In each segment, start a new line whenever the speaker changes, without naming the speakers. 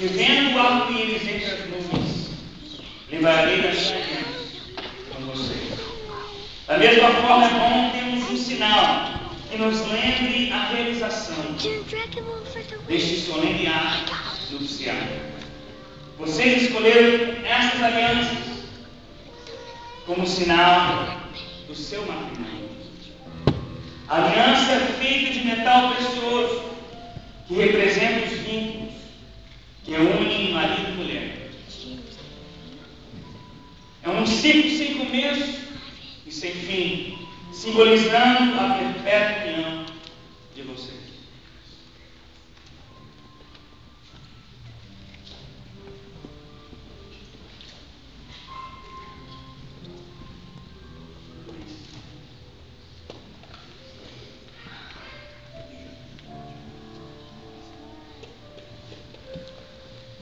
que vendo o arco-íris entre as nuvens, livrarei das chanhas com vocês. Da mesma forma, é bom termos um sinal que nos lembre a realização deste solene ato nupcial. Vocês escolheram essas alianças como sinal do seu matrimônio. A aliança é feita de metal precioso, que representa os vínculos que unem marido e mulher. É um ciclo sem começo e sem fim, simbolizando a perpétua união de vocês.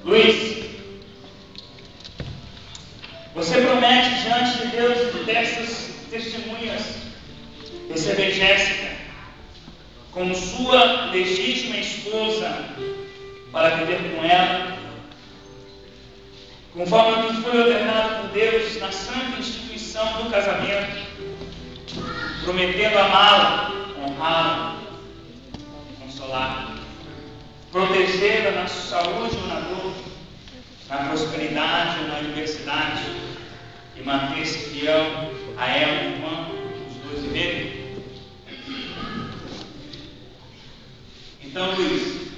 Luiz, você promete diante de Deus e dessas testemunhas receber Jéssica como sua legítima esposa para viver com ela, conforme o que foi ordenado por Deus na santa instituição do casamento, prometendo amá-la, honrá-la, consolá-la, protegê-la na saúde ou na dor, na prosperidade ou na adversidade, e manter-se fiel a ela enquanto os dois viverem. Então, Luiz,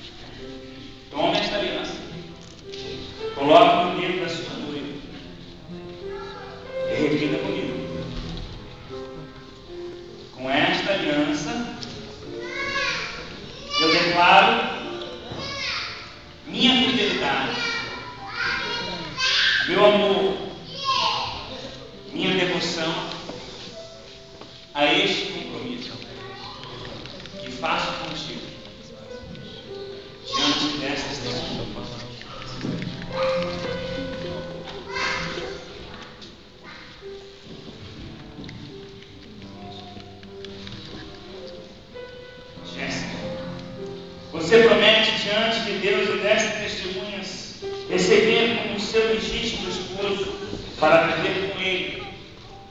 tome esta aliança, coloque no dedo da sua noiva e repita comigo: com esta aliança eu declaro minha fidelidade, meu amor, minha devoção a este compromisso que faço contigo diante destas testemunhas. Jéssica, você promete diante de Deus e destas testemunhas receber como seu legítimo esposo para viver com ele,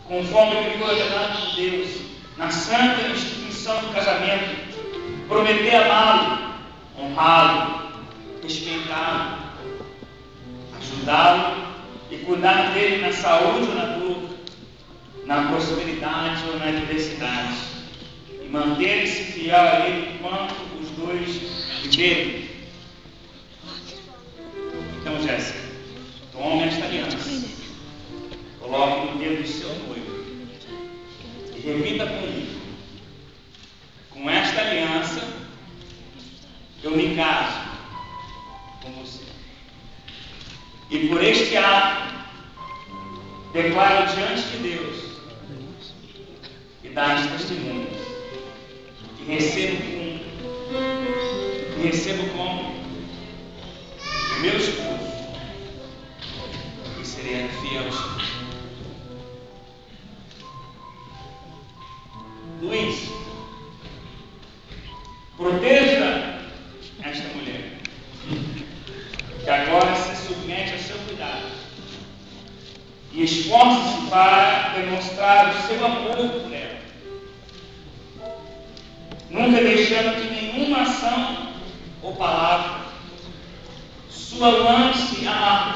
conforme o que foi ordenado por Deus na santa instituição do casamento, prometer amá-lo, honrá-lo, respeitá-lo, ajudá-lo e cuidar dele na saúde ou na dor, na prosperidade ou na adversidade, e manter-se fiel a ele enquanto os dois viverem. Então, Jéssica, tome esta aliança, coloque no dedo do seu noivo e repita comigo: com esta aliança eu me caso com você, e por este ato declaro diante de Deus e das testemunhas que recebo como meu esposo e serei fiel esposo. Luiz, proteja esta mulher que agora se submete ao seu cuidado e esforce-se para demonstrar o seu amor por ela, nunca deixando que nenhuma ação ou palavra sua lance amargura